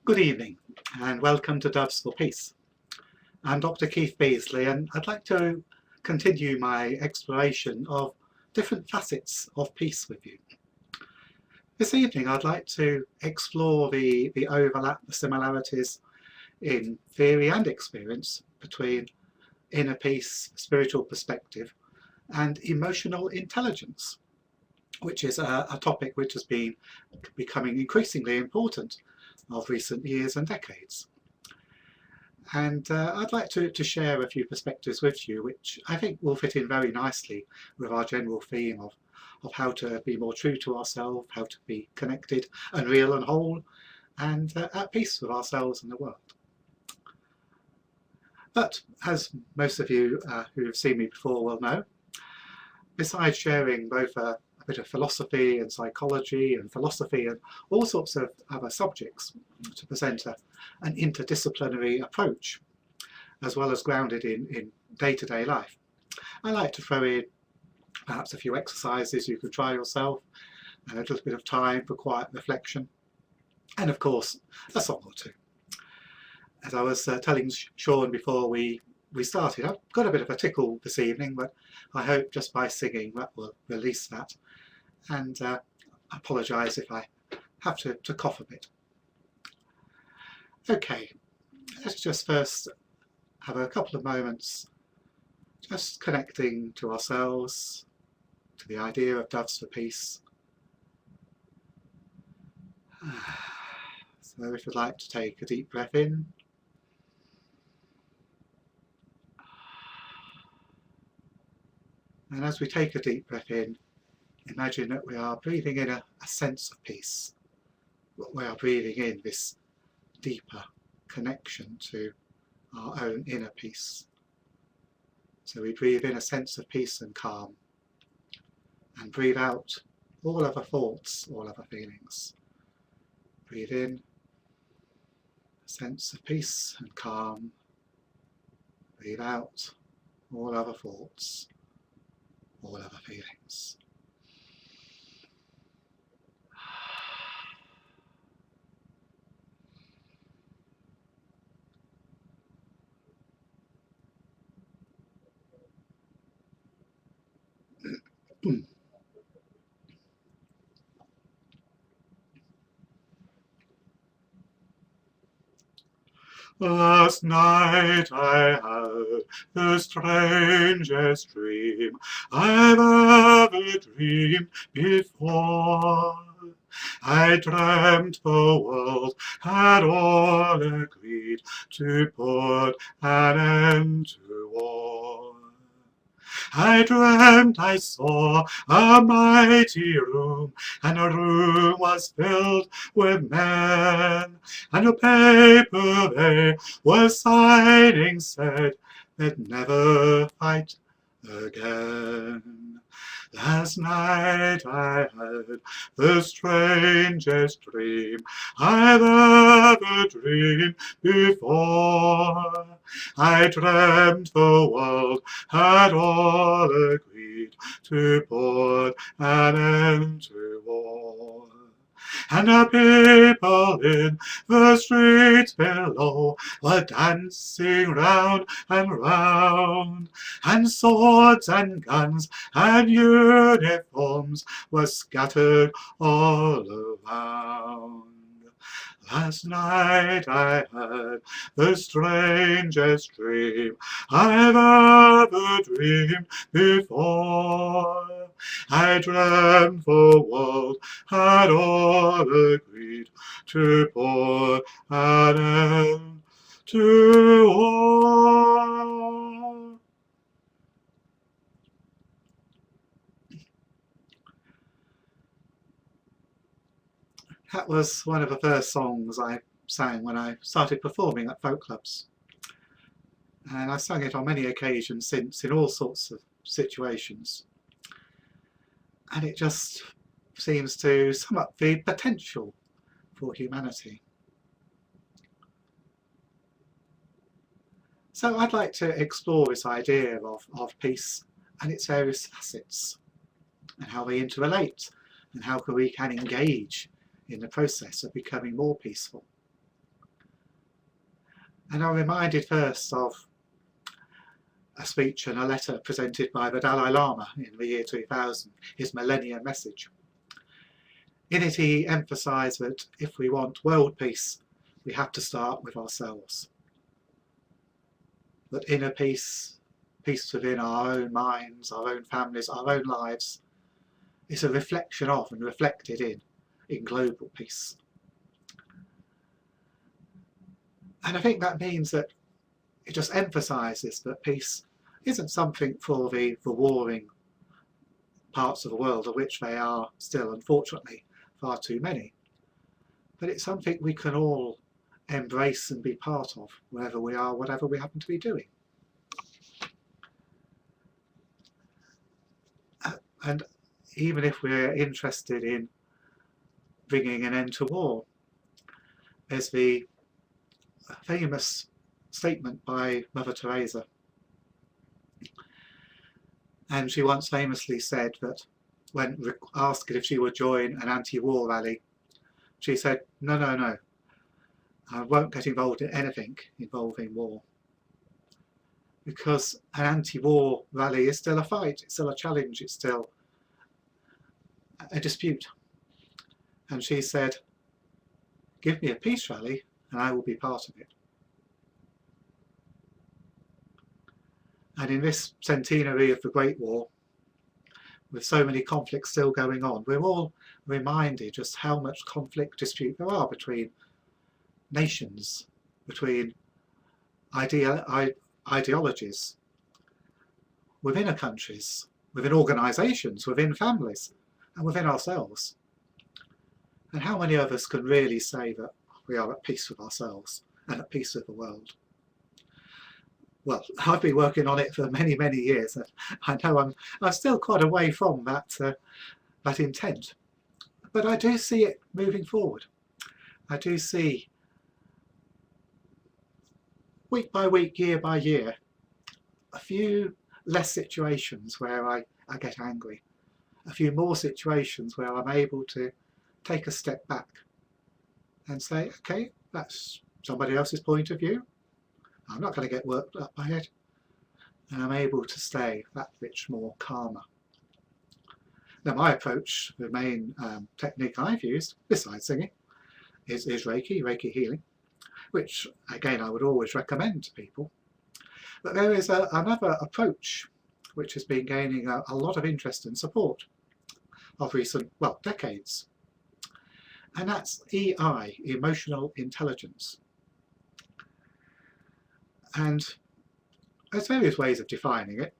Good evening and welcome to Doves for Peace. I'm Dr. Keith Beasley and I'd like to continue my exploration of different facets of peace with you. This evening I'd like to explore the overlap, the similarities in theory and experience between inner peace, spiritual perspective and emotional intelligence, which is a topic which has been becoming increasingly important of recent years and decades. And I'd like to share a few perspectives with you which I think will fit in very nicely with our general theme of how to be more true to ourselves, how to be connected and real and whole and at peace with ourselves and the world. But as most of you who have seen me before will know, besides sharing both a bit of philosophy and psychology and philosophy and all sorts of other subjects to present an interdisciplinary approach, as well as grounded in day-to-day life, I like to throw in perhaps a few exercises you could try yourself, and a little bit of time for quiet reflection, and of course a song or two. As I was telling Sean before we started, I've got a bit of a tickle this evening, but I hope just by singing that will release that. And I apologise if I have to cough a bit. Okay, let's just first have a couple of moments just connecting to ourselves, to the idea of Doves for Peace. So if you'd like to take a deep breath in, and as we take a deep breath in, imagine that we are breathing in a sense of peace. We are breathing in this deeper connection to our own inner peace. So we breathe in a sense of peace and calm, and breathe out all other thoughts, all other feelings. Breathe in a sense of peace and calm. Breathe out all other thoughts, all other feelings. Last night I had the strangest dream I've ever dreamed before. I dreamt the world had all agreed to put an end to war. I dreamt I saw a mighty room, and the room was filled with men, and the paper they were signing said they'd never fight again. Last night I had the strangest dream I've ever dreamed before. I dreamt the world had all agreed agreed to put an end to war. And the people in the streets below were dancing round and round, and swords and guns and uniforms were scattered all around. Last night I had the strangest dream I've ever dreamed before. I dreamt the world had all agreed to put an end to war. That was one of the first songs I sang when I started performing at folk clubs. And I've sung it on many occasions since in all sorts of situations. And it just seems to sum up the potential for humanity. So I'd like to explore this idea of peace and its various facets, and how they interrelate, and how we can engage in the process of becoming more peaceful. And I'm reminded first of a speech and a letter presented by the Dalai Lama in the year 2000, his Millennium message. In it he emphasised that if we want world peace, we have to start with ourselves. That inner peace, peace within our own minds, our own families, our own lives, is a reflection of and reflected in global peace. And I think that means that it just emphasises that peace isn't something for the warring parts of the world, of which they are still, unfortunately, far too many. But it's something we can all embrace and be part of, wherever we are, whatever we happen to be doing. And even if we're interested in bringing an end to war, there's the famous statement by Mother Teresa. And she once famously said that when asked if she would join an anti-war rally, she said, no, no, no, I won't get involved in anything involving war. Because an anti-war rally is still a fight, it's still a challenge, it's still a dispute. And she said, give me a peace rally and I will be part of it. And in this centenary of the Great War, with so many conflicts still going on, we're all reminded just how much conflict, dispute there are between nations, between ideologies, within countries, within organisations, within families, and within ourselves. And how many of us can really say that we are at peace with ourselves and at peace with the world? Well, I've been working on it for many, many years, and I know I'm still quite away from that intent. But I do see it moving forward. I do see, week by week, year by year, a few less situations where I get angry, a few more situations where I'm able to take a step back and say, okay, that's somebody else's point of view. I'm not going to get worked up by it, and I'm able to stay that bit more calmer. Now my approach, the main technique I've used, besides singing, is Reiki healing, which again I would always recommend to people. But there is another approach which has been gaining a lot of interest and support of recent, well, decades. And that's EI, emotional intelligence. And there's various ways of defining it.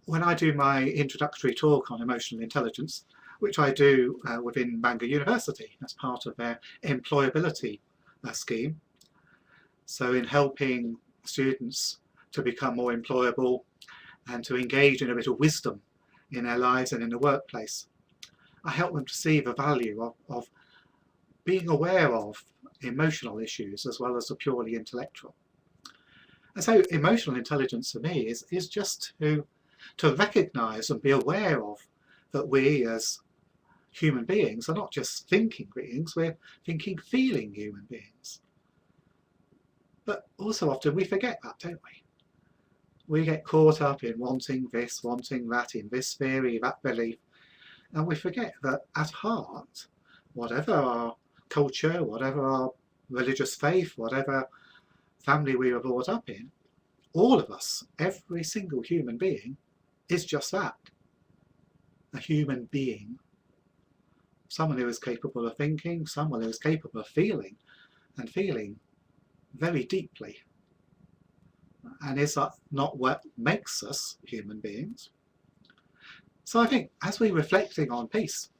When I do my introductory talk on emotional intelligence, which I do within Bangor University as part of their employability scheme, so in helping students to become more employable and to engage in a bit of wisdom in their lives and in the workplace, I help them to see the value of being aware of emotional issues as well as the purely intellectual. And so emotional intelligence for me is just to to recognise and be aware of that we as human beings are not just thinking beings, we're thinking, feeling human beings. But also often we forget that, don't we? We get caught up in wanting this, wanting that, in this theory, that belief, and we forget that at heart, whatever our culture, whatever our religious faith, whatever family we were brought up in, all of us, every single human being, is just that, a human being. Someone who is capable of thinking, someone who is capable of feeling, and feeling very deeply. And is that not what makes us human beings? So I think as we're reflecting on peace,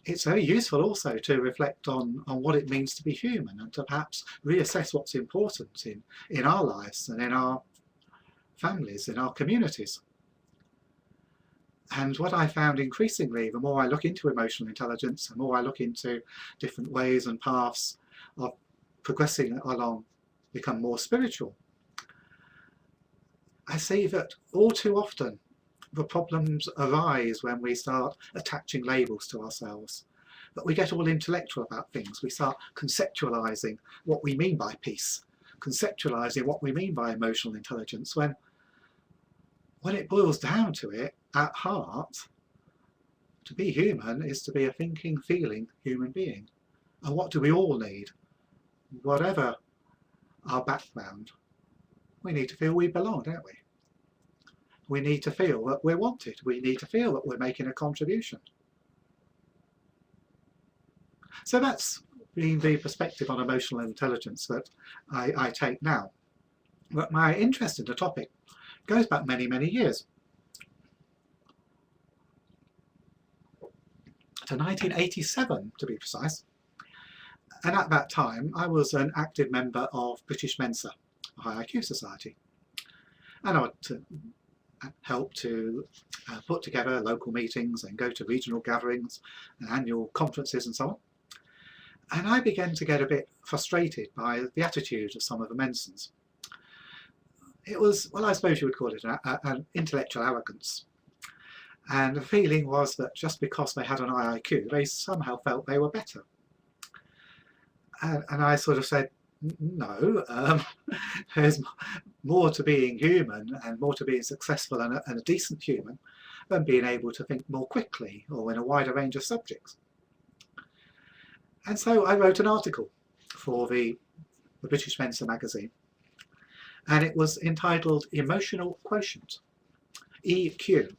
it's very useful also to reflect on what it means to be human, and to perhaps reassess what's important in our lives and in our families, in our communities. And what I found increasingly, the more I look into emotional intelligence, the more I look into different ways and paths of progressing along, become more spiritual, I see that all too often the problems arise when we start attaching labels to ourselves. That we get all intellectual about things. We start conceptualising what we mean by peace, conceptualising what we mean by emotional intelligence, when it boils down to it, at heart, to be human is to be a thinking, feeling human being. And what do we all need? Whatever our background, we need to feel we belong, don't we? We need to feel that we're wanted. We need to feel that we're making a contribution. So that's been the perspective on emotional intelligence that I take now. But my interest in the topic goes back many, many years. To 1987, to be precise. And at that time, I was an active member of British Mensa, a high IQ society. And I would help to put together local meetings and go to regional gatherings and annual conferences and so on. And I began to get a bit frustrated by the attitude of some of the Mensans. It was, well, I suppose you would call it an intellectual arrogance. And the feeling was that just because they had an high IQ, they somehow felt they were better. And I sort of said, no, there's more to being human and more to being successful and a decent human than being able to think more quickly or in a wider range of subjects. And so I wrote an article for the British Mensa magazine, and it was entitled Emotional Quotient, EQ.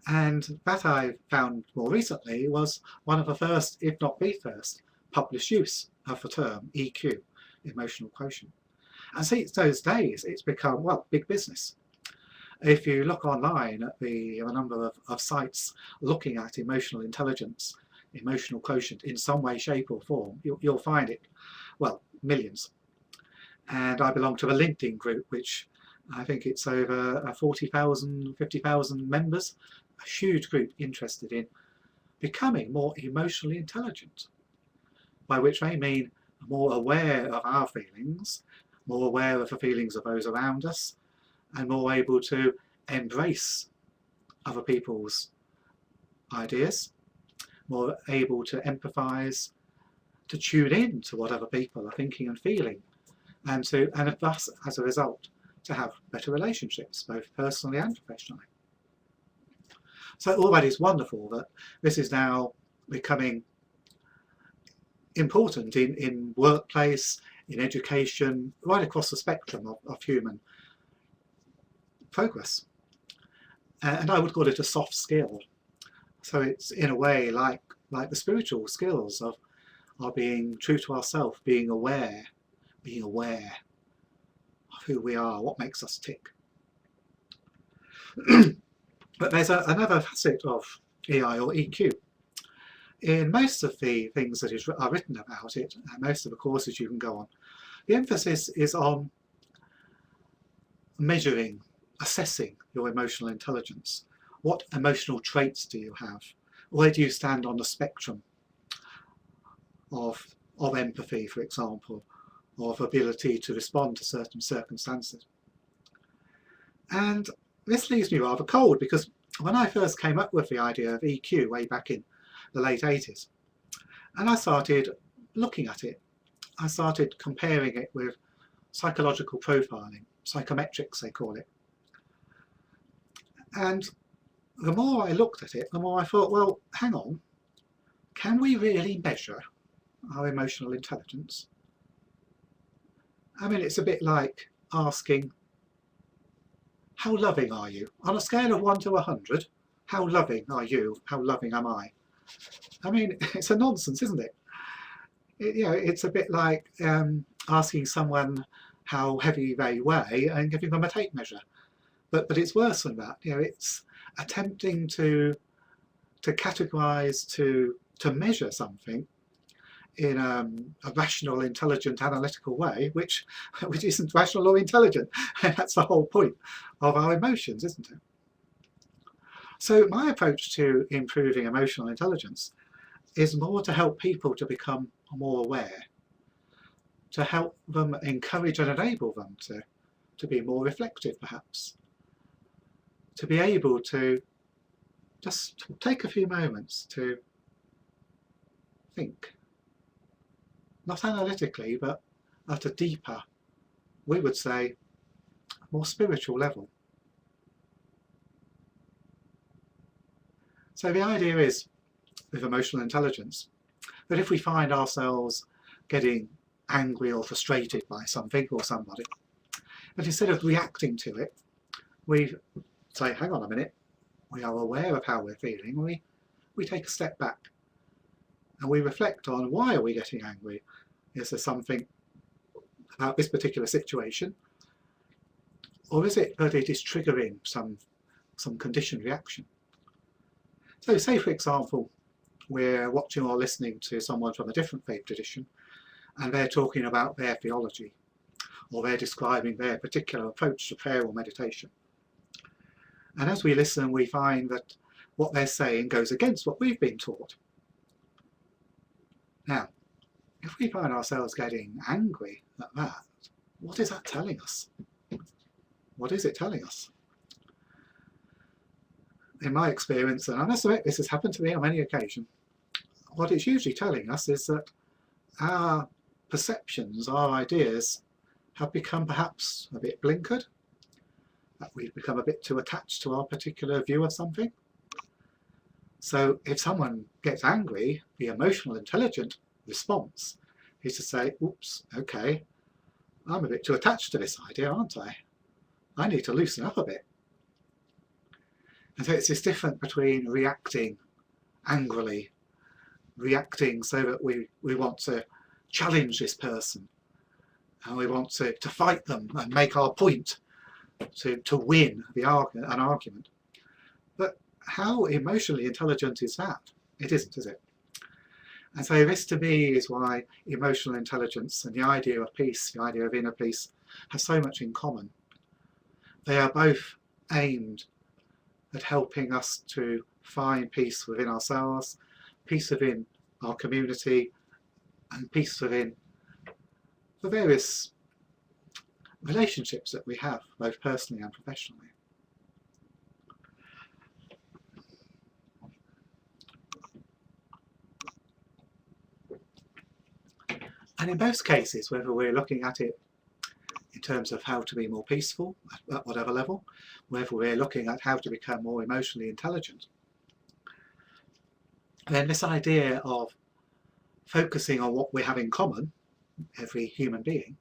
And that I found more recently was one of the first, if not the first, published use of the term EQ, emotional quotient. And since those days it's become, well, big business. If you look online at the number of sites looking at emotional intelligence, emotional quotient in some way, shape or form, you'll find it, well, millions. And I belong to the LinkedIn group, which I think it's over 40,000, 50,000 members, a huge group interested in becoming more emotionally intelligent, by which I mean more aware of our feelings, more aware of the feelings of those around us, and more able to embrace other people's ideas, more able to empathise, to tune in to what other people are thinking and feeling, and thus, as a result, to have better relationships, both personally and professionally. So all that is wonderful that this is now becoming important in workplace, in education, right across the spectrum of human progress. And I would call it a soft skill. So it's in a way like the spiritual skills of being true to ourselves, being aware of who we are, what makes us tick. But there's another facet of EI or EQ. In most of the things that are written about it, and most of the courses you can go on, the emphasis is on measuring, assessing your emotional intelligence. What emotional traits do you have? Where do you stand on the spectrum of empathy, for example, of ability to respond to certain circumstances? And this leaves me rather cold, because when I first came up with the idea of EQ way back in the late 80s, and I started looking at it, I started comparing it with psychological profiling, psychometrics they call it. And the more I looked at it, the more I thought, well, hang on, can we really measure our emotional intelligence? I mean, it's a bit like asking, how loving are you? On a scale of 1 to 100, how loving are you? How loving am I? I mean, it's a nonsense, isn't it? It's a bit like asking someone how heavy they weigh and giving them a tape measure. But it's worse than that. It's attempting to categorise, to measure something in a rational, intelligent, analytical way, which isn't rational or intelligent. And that's the whole point of our emotions, isn't it? So my approach to improving emotional intelligence is more to help people to become more aware, to help them, encourage and enable them to be more reflective, perhaps, to be able to just take a few moments to think, not analytically, but at a deeper, we would say, more spiritual level. So the idea is, with emotional intelligence, that if we find ourselves getting angry or frustrated by something or somebody, that instead of reacting to it, we say, hang on a minute, we are aware of how we're feeling, we take a step back and we reflect on, why are we getting angry? Is there something about this particular situation, or is it that it is triggering some conditioned reaction? So say, for example, we're watching or listening to someone from a different faith tradition, and they're talking about their theology, or they're describing their particular approach to prayer or meditation. And as we listen, we find that what they're saying goes against what we've been taught. Now, if we find ourselves getting angry at that, what is that telling us? What is it telling us? In my experience, and I must admit this has happened to me on many occasions, what it's usually telling us is that our perceptions, our ideas, have become perhaps a bit blinkered, that we've become a bit too attached to our particular view of something. So if someone gets angry, the emotional intelligent response is to say, oops, okay, I'm a bit too attached to this idea, aren't I? I need to loosen up a bit. And so it's this difference between reacting angrily, reacting so that we want to challenge this person, and we want to fight them and make our point, to win an argument. But how emotionally intelligent is that? It isn't, is it? And so this to me is why emotional intelligence and the idea of peace, the idea of inner peace, have so much in common. They are both aimed at helping us to find peace within ourselves, peace within our community, and peace within the various relationships that we have, both personally and professionally. And in most cases, whether we're looking at it in terms of how to be more peaceful at whatever level, whether we're looking at how to become more emotionally intelligent, then this idea of focusing on what we have in common, every human being,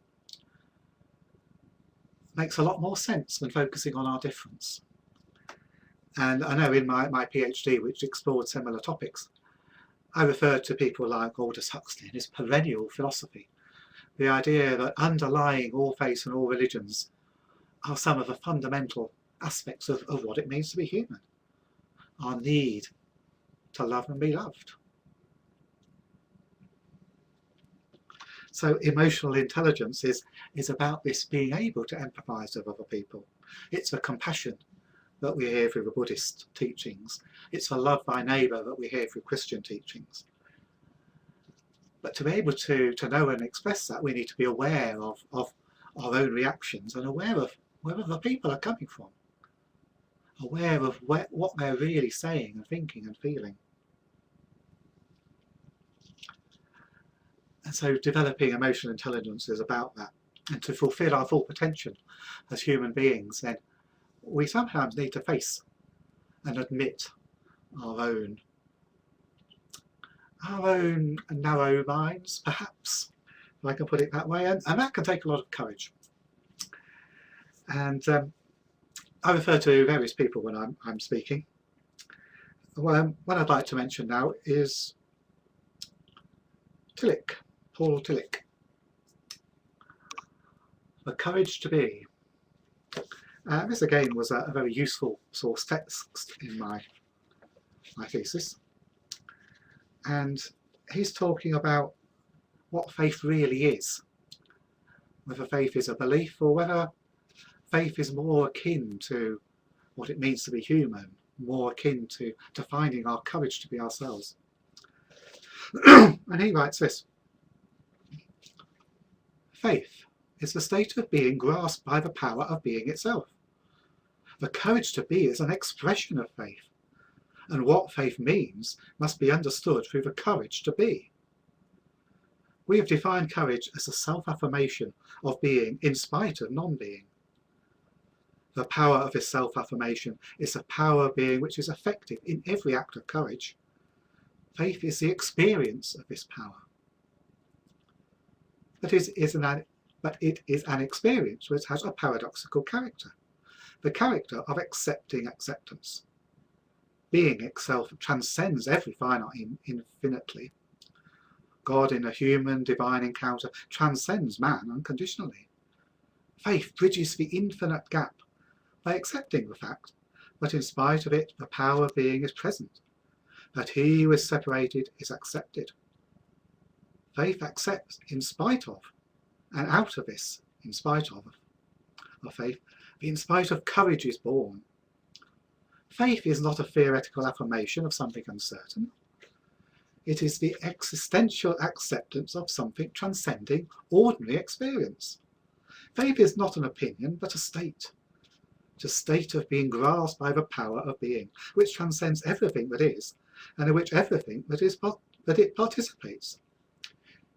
makes a lot more sense than focusing on our difference. And I know in my PhD, which explored similar topics, I referred to people like Aldous Huxley and his perennial philosophy, the idea that underlying all faiths and all religions are some of the fundamental aspects of what it means to be human, our need to love and be loved. So emotional intelligence is about this being able to empathise with other people. It's the compassion that we hear through the Buddhist teachings. It's the love thy neighbour that we hear through Christian teachings. But to be able to know and express that, we need to be aware of our own reactions and aware of where other people are coming from. aware of what they're really saying and thinking and feeling. And so developing emotional intelligence is about that. And to fulfill our full potential as human beings, then we sometimes need to face and admit our own narrow minds, perhaps, if I can put it that way, and that can take a lot of courage. And I refer to various people when I'm speaking. One I'd like to mention now is Paul Tillich. The Courage to Be. This again was a very useful source text in my thesis, and he's talking about what faith really is, whether faith is a belief or whether faith is more akin to what it means to be human, more akin to finding our courage to be ourselves. And he writes this: faith is the state of being grasped by the power of being itself. The courage to be is an expression of faith, and what faith means must be understood through the courage to be. We have defined courage as a self-affirmation of being in spite of non-being. The power of this self-affirmation is a power of being which is effective in every act of courage. Faith is the experience of this power. But it is an experience which has a paradoxical character, the character of accepting acceptance. Being itself transcends every finite infinitely. God in a human divine encounter transcends man unconditionally. Faith bridges the infinite gap by accepting the fact that in spite of it the power of being is present, that he who is separated is accepted. Faith accepts in spite of, and out of this, in spite of faith, the in spite of courage is born. Faith is not a theoretical affirmation of something uncertain. It is the existential acceptance of something transcending ordinary experience. Faith is not an opinion, but a state. It's a state of being grasped by the power of being, which transcends everything that is, and in which everything that it participates.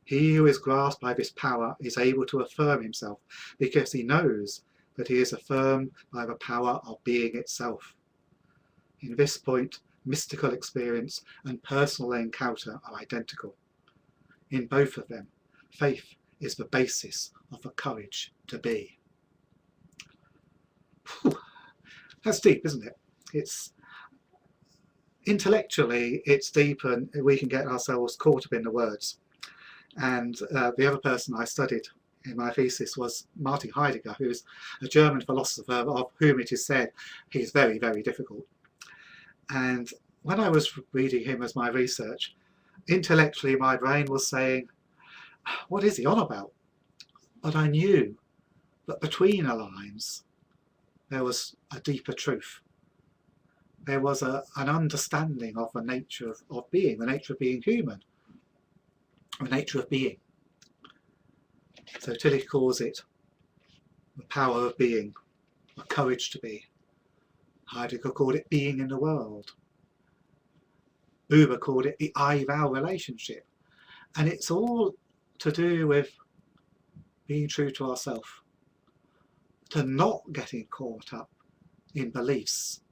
He who is grasped by this power is able to affirm himself, because he knows that he is affirmed by the power of being itself. In this point, mystical experience and personal encounter are identical. In both of them, faith is the basis of the courage to be. Whew. That's deep, isn't it? It's intellectually, it's deep, and we can get ourselves caught up in the words. And the other person I studied in my thesis was Martin Heidegger, who is a German philosopher of whom it is said he's very, very difficult. And when I was reading him as my research, intellectually my brain was saying, what is he on about? But I knew that between the lines there was a deeper truth. There was an understanding of the nature of being, the nature of being human, the nature of being. So Tillich calls it the power of being, the courage to be. Heidegger called it being in the world. Buber called it the I-thou relationship. And it's all to do with being true to ourselves, to not getting caught up in beliefs,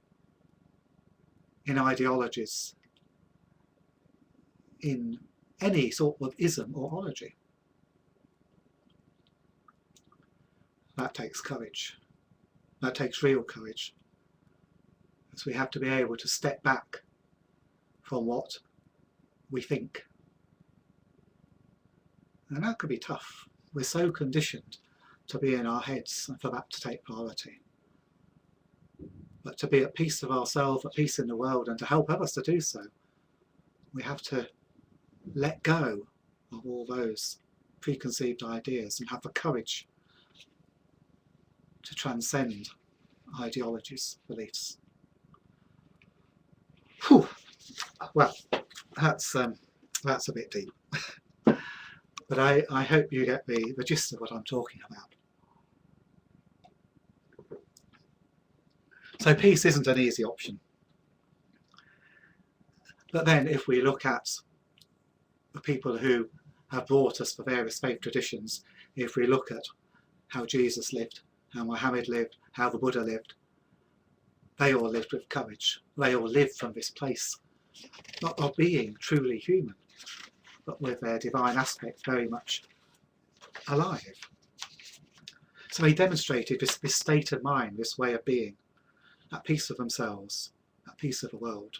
in ideologies, in any sort of ism or ology. That takes courage. That takes real courage. So we have to be able to step back from what we think. And that could be tough. We're so conditioned to be in our heads and for that to take priority. But to be at peace with ourselves, at peace in the world, and to help others to do so, we have to let go of all those preconceived ideas and have the courage to transcend ideologies, beliefs. Whew. Well, that's a bit deep. But I hope you get the gist of what I'm talking about. So peace isn't an easy option. But then if we look at the people who have brought us the various faith traditions, if we look at how Jesus lived, how Muhammad lived, how the Buddha lived, they all lived with courage. They all lived from this place, not of being truly human, but with their divine aspect very much alive. So they demonstrated this state of mind, this way of being, at peace with themselves, at peace with the world.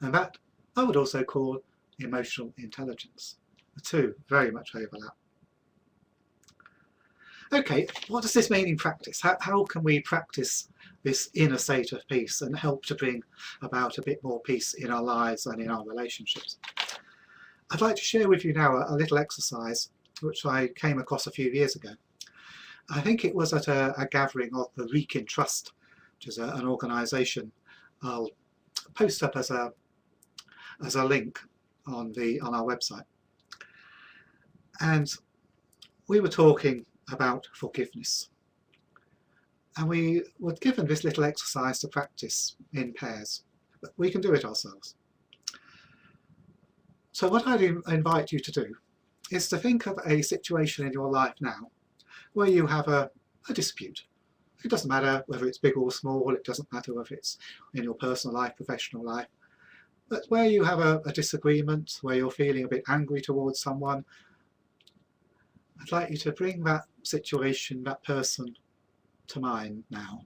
And that I would also call emotional intelligence. The two very much overlap. Okay, what does this mean in practice? How can we practice this inner state of peace and help to bring about a bit more peace in our lives and in our relationships? I'd like to share with you now a little exercise which I came across a few years ago. I think it was at a gathering of the Reiki Trust, which is an organisation. I'll post up as a link on our website. And we were talking about forgiveness. And we were given this little exercise to practice in pairs, but we can do it ourselves. So what I'd invite you to do is to think of a situation in your life now where you have a dispute. It doesn't matter whether it's big or small, it doesn't matter whether it's in your personal life, professional life, but where you have a disagreement, where you're feeling a bit angry towards someone, I'd like you to bring that situation, that person to mind now.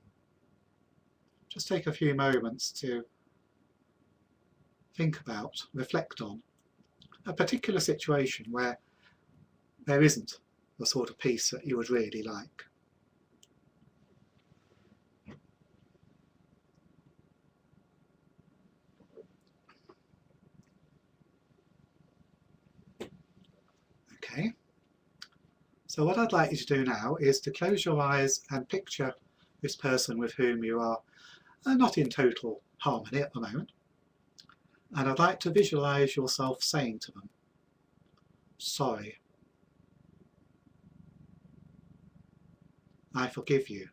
Just take a few moments to think about, reflect on a particular situation where there isn't the sort of peace that you would really like. Okay, so what I'd like you to do now is to close your eyes and picture this person with whom you are not in total harmony at the moment. And I'd like to visualise yourself saying to them, sorry, I forgive you,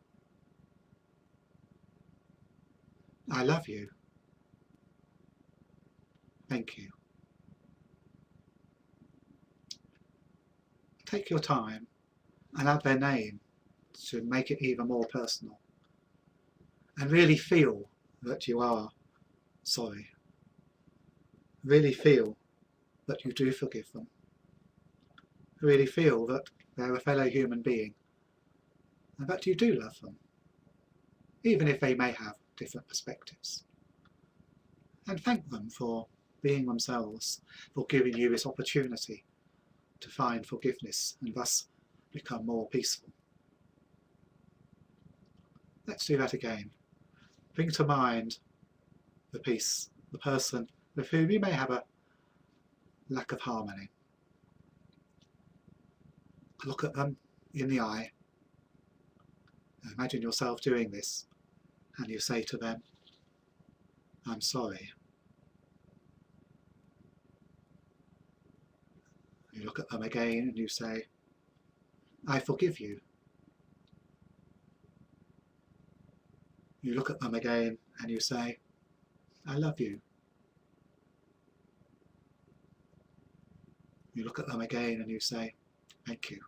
I love you, thank you. Take your time and add their name to make it even more personal. And really feel that you are sorry. Really feel that you do forgive them. Really feel that they're a fellow human being and that you do love them, even if they may have different perspectives. And thank them for being themselves, for giving you this opportunity to find forgiveness and thus become more peaceful. Let's do that again. Bring to mind the peace, the person with whom you may have a lack of harmony. Look at them in the eye. Imagine yourself doing this and you say to them, I'm sorry. You look at them again and you say, I forgive you. You look at them again and you say, I love you. You look at them again and you say, thank you.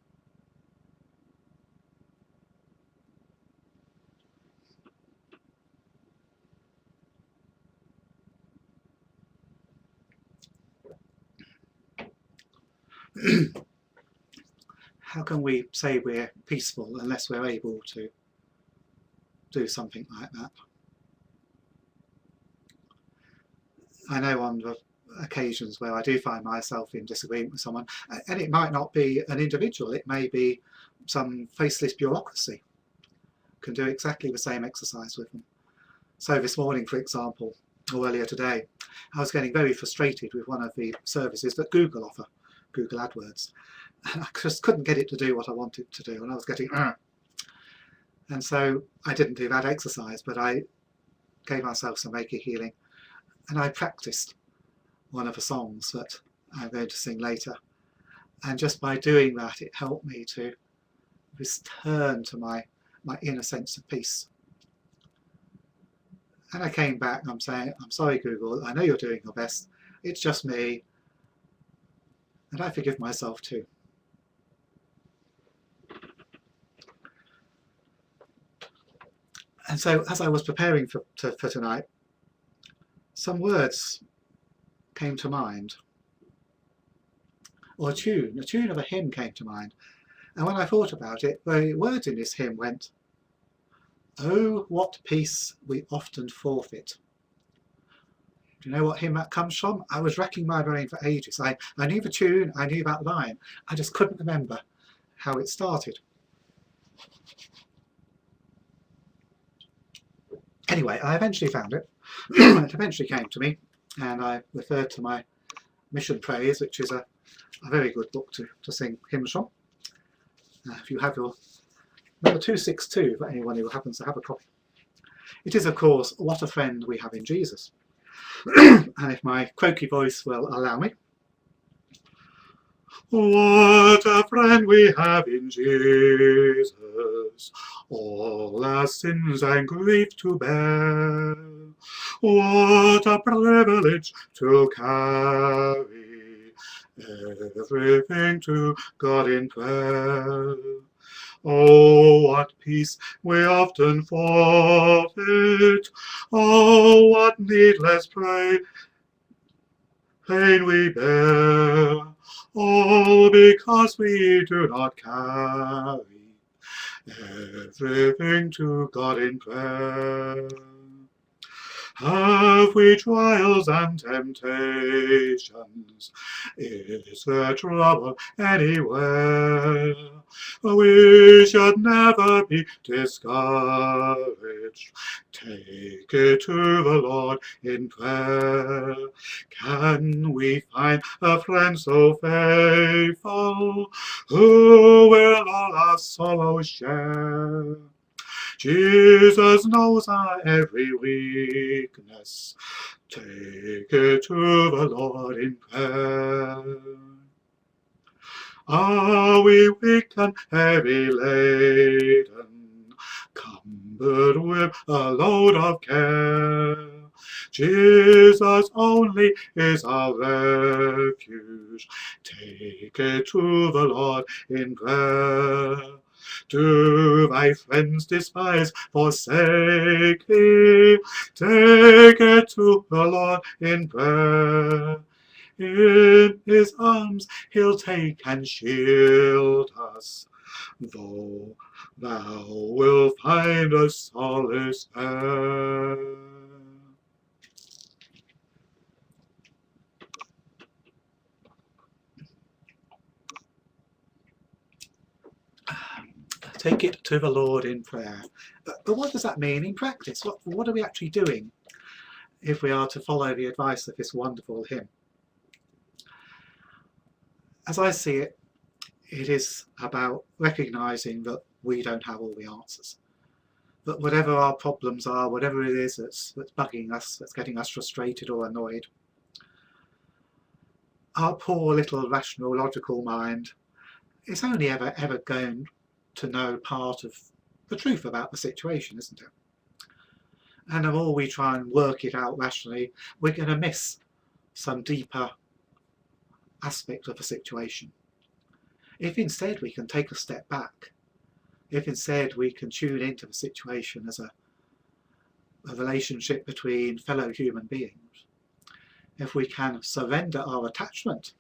How can we say we're peaceful unless we're able to do something like that? I know on the occasions where I do find myself in disagreement with someone, and it might not be an individual, it may be some faceless bureaucracy, can do exactly the same exercise with them. So this morning, for example, or earlier today, I was getting very frustrated with one of the services that Google offer, Google AdWords. And I just couldn't get it to do what I wanted to do, and I was getting And so I didn't do that exercise, but I gave myself some Reiki healing, and I practiced one of the songs that I'm going to sing later. And just by doing that, it helped me to return to my inner sense of peace. And I came back and I'm saying, I'm sorry Google, I know you're doing your best, it's just me, and I forgive myself too. And so as I was preparing for tonight, some words came to mind, or a tune of a hymn came to mind. And when I thought about it, the words in this hymn went, "Oh, what peace we often forfeit." Do you know what hymn that comes from? I was racking my brain for ages. I knew the tune, I knew that line, I just couldn't remember how it started. Anyway, I eventually found it. It eventually came to me, and I referred to my Mission Praise, which is a very good book to sing hymns from. If you have your number 262, for anyone who happens to have a copy. It is, of course, What a Friend We Have in Jesus. And if my croaky voice will allow me. What a friend we have in Jesus, all our sins and grief to bear. What a privilege to carry everything to God in prayer. Oh, what peace we often forfeit. Oh, what needless pain we bear. All because we do not carry everything to God in prayer. Have we trials and temptations? Is there trouble anywhere? We should never be discouraged. Take it to the Lord in prayer. Can we find a friend so faithful, who will all our sorrows share? Jesus knows our every weakness. Take it to the Lord in prayer. Are we weak and heavy laden, cumbered with a load of care? Jesus only is our refuge. Take it to the Lord in prayer. Do thy friends despise, forsake thee? Take it to the Lord in prayer. In his arms he'll take and shield us, though thou wilt find a solace there. Take it to the Lord in prayer. But what does that mean in practice? What are we actually doing if we are to follow the advice of this wonderful hymn? As I see it, it is about recognising that we don't have all the answers. That whatever our problems are, whatever it is that's bugging us, that's getting us frustrated or annoyed, our poor little rational, logical mind is only ever going to know part of the truth about the situation, isn't it? And the more we try and work it out rationally, we're going to miss some deeper aspect of the situation. If instead we can take a step back, if instead we can tune into the situation as a relationship between fellow human beings, if we can surrender our attachment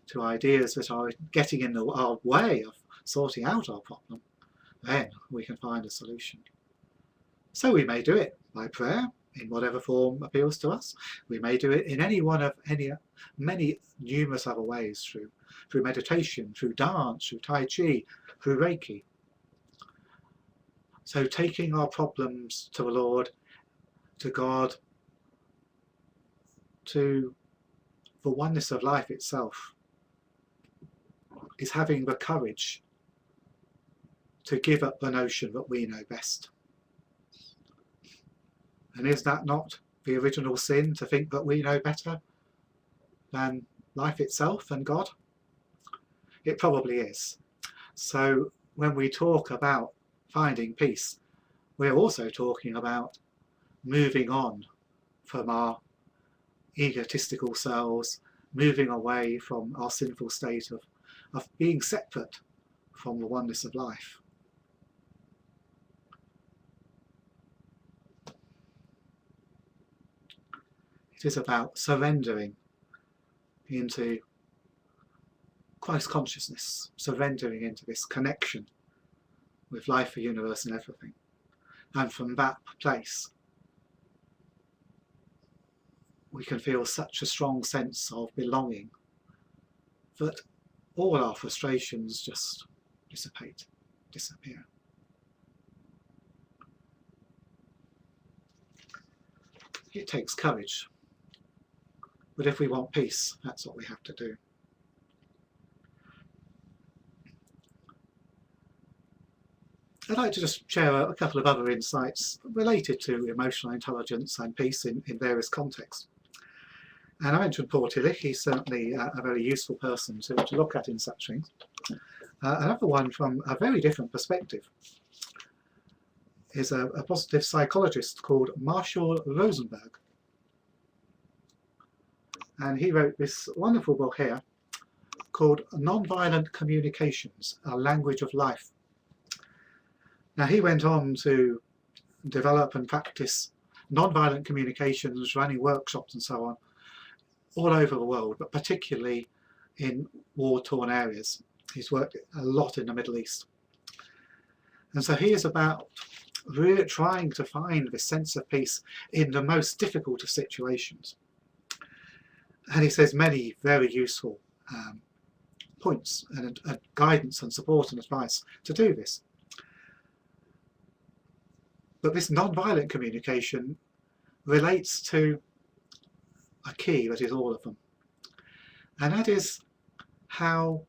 to ideas that are getting in our way of sorting out our problem, then we can find a solution. So we may do it by prayer, in whatever form appeals to us. We may do it in any one of many numerous other ways, through meditation, through dance, through Tai Chi, through Reiki. So taking our problems to the Lord, to God, to the oneness of life itself, is having the courage to give up the notion that we know best. And is that not the original sin, to think that we know better than life itself and God? It probably is. So when we talk about finding peace, we're also talking about moving on from our egotistical selves, moving away from our sinful state of being separate from the oneness of life. It is about surrendering into Christ consciousness, surrendering into this connection with life, the universe and everything. And from that place we can feel such a strong sense of belonging that all our frustrations just disappear. It takes courage, but if we want peace, that's what we have to do. I'd like to just share a couple of other insights related to emotional intelligence and peace in various contexts. And I mentioned Paul Tillich. He's certainly a very useful person to look at in such things. Another one from a very different perspective is a positive psychologist called Marshall Rosenberg. And he wrote this wonderful book here called Nonviolent Communications, A Language of Life. Now, he went on to develop and practice nonviolent communications, running workshops and so on, all over the world, but particularly in war-torn areas. He's worked a lot in the Middle East. And so he is about really trying to find this sense of peace in the most difficult of situations. And he says many very useful points and guidance and support and advice to do this. But this non-violent communication relates to a key that is all of them. And that is how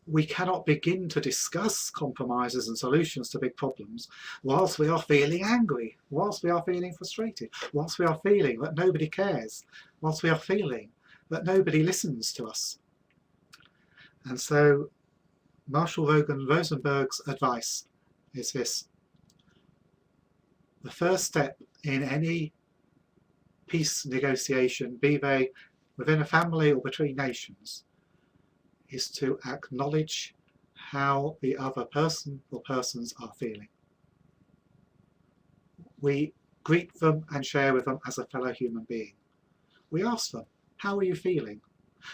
we cannot begin to discuss compromises and solutions to big problems whilst we are feeling angry, whilst we are feeling frustrated, whilst we are feeling that nobody cares, whilst we are feeling that nobody listens to us. And so Marshall Rosenberg's advice is this: the first step in any peace negotiation, be they within a family or between nations, is to acknowledge how the other person or persons are feeling. We greet them and share with them as a fellow human being. We ask them, how are you feeling?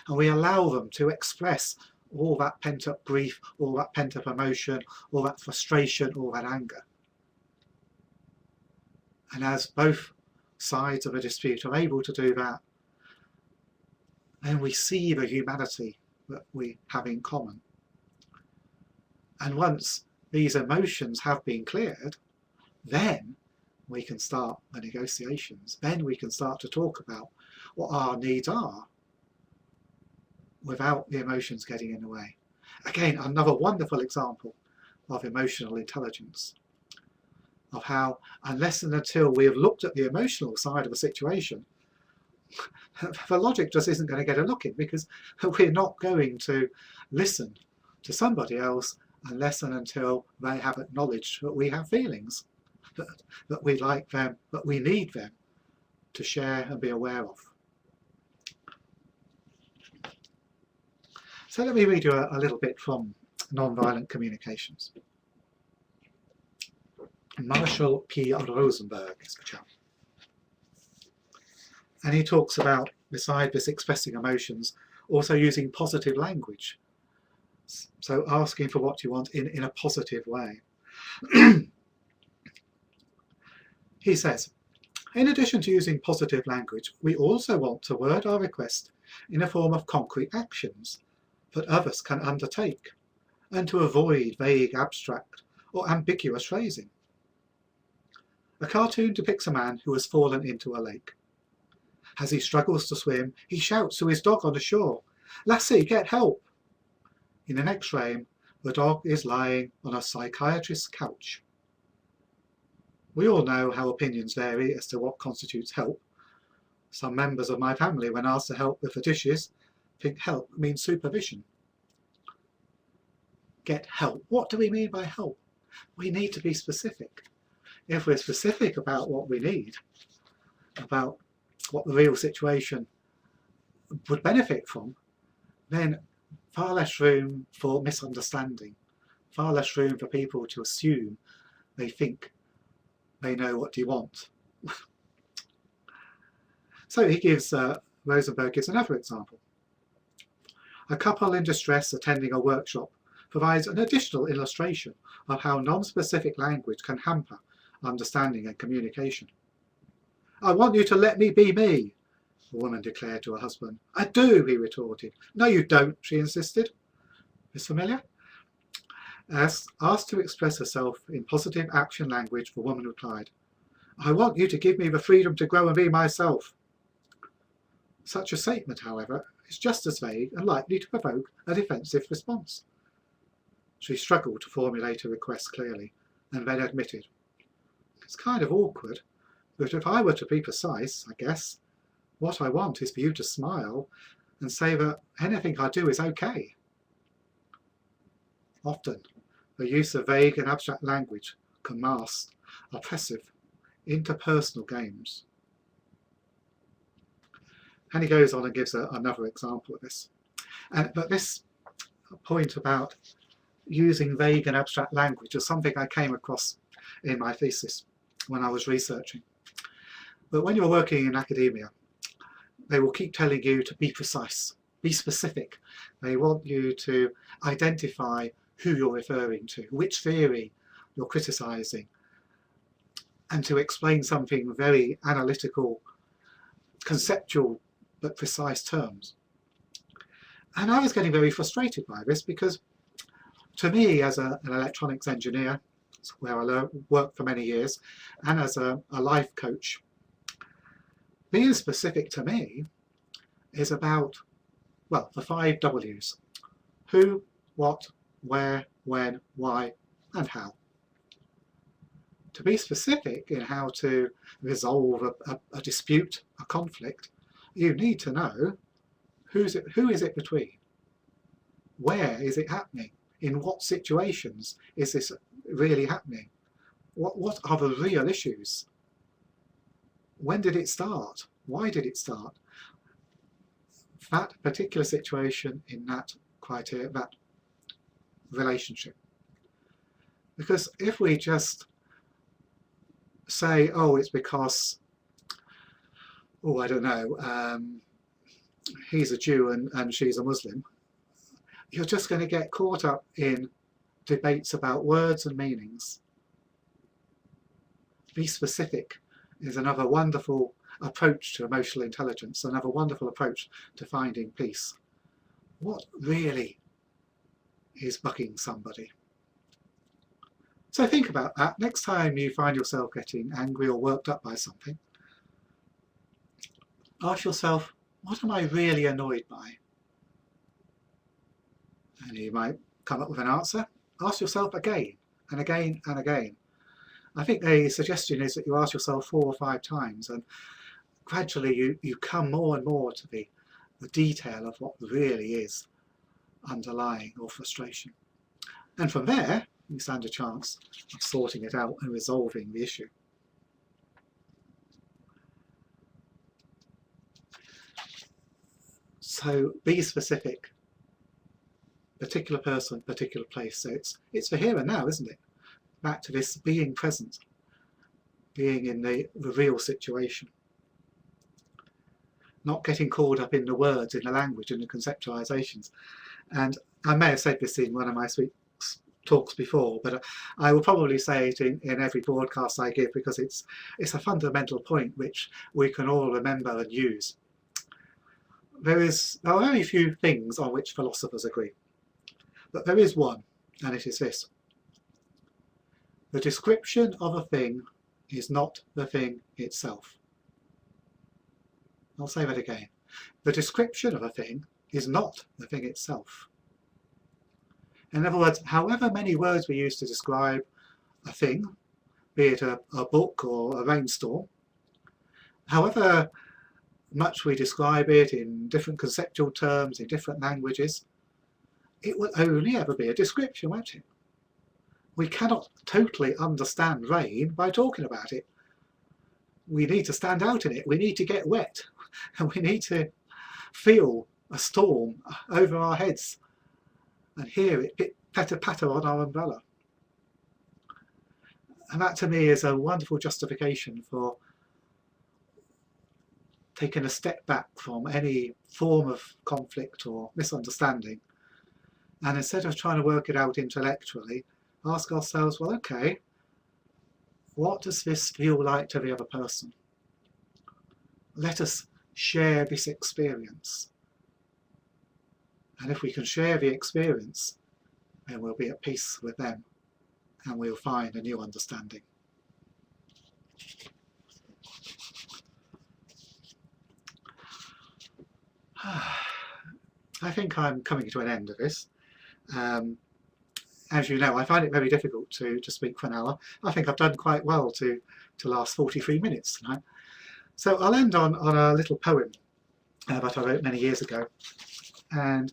And we allow them to express all that pent-up grief, all that pent-up emotion, all that frustration, all that anger. And as both sides of a dispute are able to do that, then we see the humanity that we have in common. And once these emotions have been cleared, then we can start the negotiations. Then we can start to talk about what our needs are without the emotions getting in the way. Again, another wonderful example of emotional intelligence, of how unless and until we have looked at the emotional side of a situation, the logic just isn't going to get a look in, because we're not going to listen to somebody else unless and until they have acknowledged that we have feelings, that we like them, that we need them to share and be aware of. So let me read you a little bit from Nonviolent Communications. Marshall P. Rosenberg is the chap. And he talks about, beside this expressing emotions, also using positive language. So asking for what you want in a positive way. He says, in addition to using positive language, we also want to word our request in a form of concrete actions that others can undertake, and to avoid vague, abstract or ambiguous phrasing. A cartoon depicts a man who has fallen into a lake. As he struggles to swim, he shouts to his dog on the shore, "Lassie, get help!" In the next frame, the dog is lying on a psychiatrist's couch. We all know how opinions vary as to what constitutes help. Some members of my family, when asked to help with the dishes, think help means supervision. Get help. What do we mean by help? We need to be specific. if we're specific about what we need, about what the real situation would benefit from, then far less room for misunderstanding, far less room for people to assume they think they know what you want. So he gives, Rosenberg gives another example. A couple in distress attending a workshop provides an additional illustration of how non-specific language can hamper understanding and communication. "I want you to let me be me," the woman declared to her husband. "I do," he retorted. "No, you don't," she insisted. Is familiar? As asked to express herself in positive action language, the woman replied, "I want you to give me the freedom to grow and be myself." Such a statement, however, is just as vague and likely to provoke a defensive response. She struggled to formulate a request clearly, and then admitted, "It's kind of awkward, but if I were to be precise, I guess, what I want is for you to smile and say that anything I do is okay." Often, the use of vague and abstract language can mask oppressive interpersonal games. And he goes on and gives another example of this. But this point about using vague and abstract language is something I came across in my thesis when I was researching. But when you're working in academia, they will keep telling you to be precise, be specific. They want you to identify who you're referring to, which theory you're criticising, and to explain something very analytical, conceptual, but precise terms. And I was getting very frustrated by this because, to me, as an electronics engineer, where I worked for many years, and as a life coach, being specific to me is about, well, the 5 W's. Who, what, where, when, why, and how. To be specific in how to resolve a dispute, a conflict, you need to know who is it between? Where is it happening? In what situations is this really happening? What are the real issues? When did it start? Why did it start? That particular situation in that criteria, that relationship. Because if we just say, oh, it's because, oh, I don't know, he's a Jew and she's a Muslim, you're just going to get caught up in debates about words and meanings. Be specific is another wonderful approach to emotional intelligence, another wonderful approach to finding peace. What really is bugging somebody? So think about that. Next time you find yourself getting angry or worked up by something, ask yourself, what am I really annoyed by? And you might come up with an answer. Ask yourself again and again and again. I think the suggestion is that you ask yourself 4 or 5 times, and gradually you come more and more to the detail of what really is underlying your frustration. And from there, you stand a chance of sorting it out and resolving the issue. So be specific. Particular person, particular place. So it's for here and now, isn't it? Back to this being present, being in the real situation. Not getting caught up in the words, in the language, in the conceptualizations. And I may have said this in one of my talks before, but I will probably say it in every broadcast I give, because it's a fundamental point which we can all remember and use. There are very few things on which philosophers agree, but there is one, and it is this: the description of a thing is not the thing itself. I'll say that again. The description of a thing is not the thing itself. In other words, however many words we use to describe a thing, be it a book or a rainstorm, however much we describe it in different conceptual terms, in different languages, it will only ever be a description, won't it? We cannot totally understand rain by talking about it. We need to stand out in it. We need to get wet. And we need to feel a storm over our heads and hear it patter on our umbrella. And that to me is a wonderful justification for taking a step back from any form of conflict or misunderstanding, and instead of trying to work it out intellectually, ask ourselves, well, okay, what does this feel like to the other person? Let us share this experience. And if we can share the experience, then we'll be at peace with them and we'll find a new understanding. I think I'm coming to an end of this. As you know, I find it very difficult to speak for an hour. I think I've done quite well to last 43 minutes tonight. So I'll end on a little poem that I wrote many years ago. And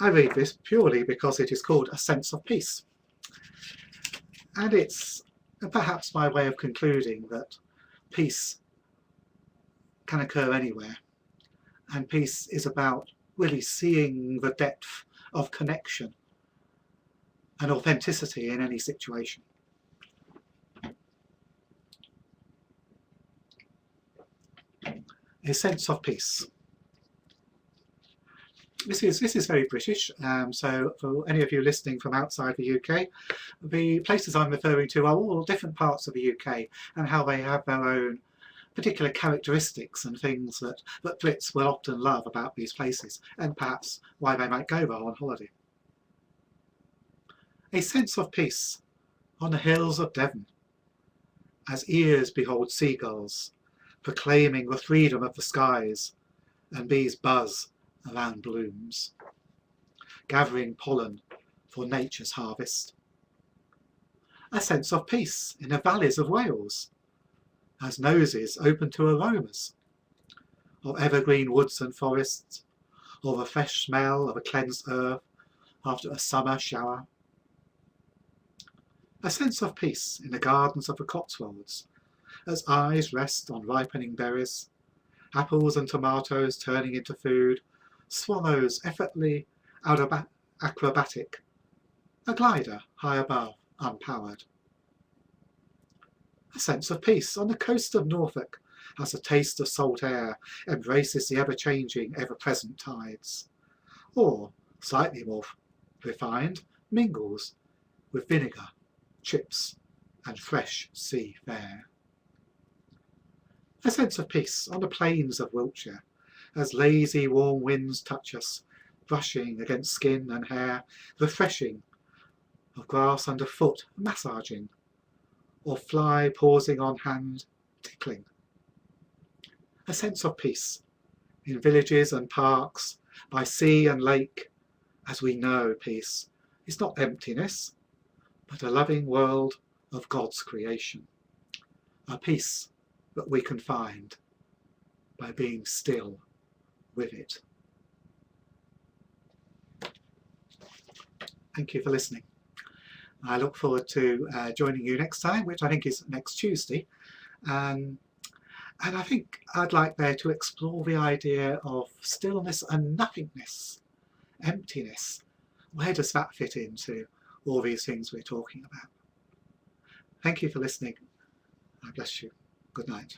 I read this purely because it is called A Sense of Peace. And it's perhaps my way of concluding that peace can occur anywhere. And peace is about really seeing the depth of connection and authenticity in any situation. A sense of peace. This is very British, so for any of you listening from outside the UK, the places I'm referring to are all different parts of the UK and how they have their own particular characteristics and things that Brits will often love about these places, and perhaps why they might go there on holiday. A sense of peace on the hills of Devon, as ears behold seagulls, proclaiming the freedom of the skies, and bees buzz around blooms, gathering pollen for nature's harvest. A sense of peace in the valleys of Wales, as noses open to aromas of evergreen woods and forests, or the fresh smell of a cleansed earth after a summer shower. A sense of peace in the gardens of the Cotswolds, as eyes rest on ripening berries, apples and tomatoes turning into food, swallows effortlessly acrobatic, a glider high above, unpowered. A sense of peace on the coast of Norfolk, as a taste of salt air embraces the ever-changing, ever-present tides, or, slightly more refined, mingles with vinegar, chips, and fresh sea fare. A sense of peace on the plains of Wiltshire, as lazy warm winds touch us, brushing against skin and hair, refreshing, of grass underfoot massaging, or fly pausing on hand, tickling. A sense of peace in villages and parks, by sea and lake, as we know peace is not emptiness, but a loving world of God's creation. A peace that we can find by being still with it. Thank you for listening. I look forward to joining you next time, which I think is next Tuesday. And I think I'd like there to explore the idea of stillness and nothingness, emptiness. Where does that fit into all these things we're talking about? Thank you for listening. I bless you. Good night.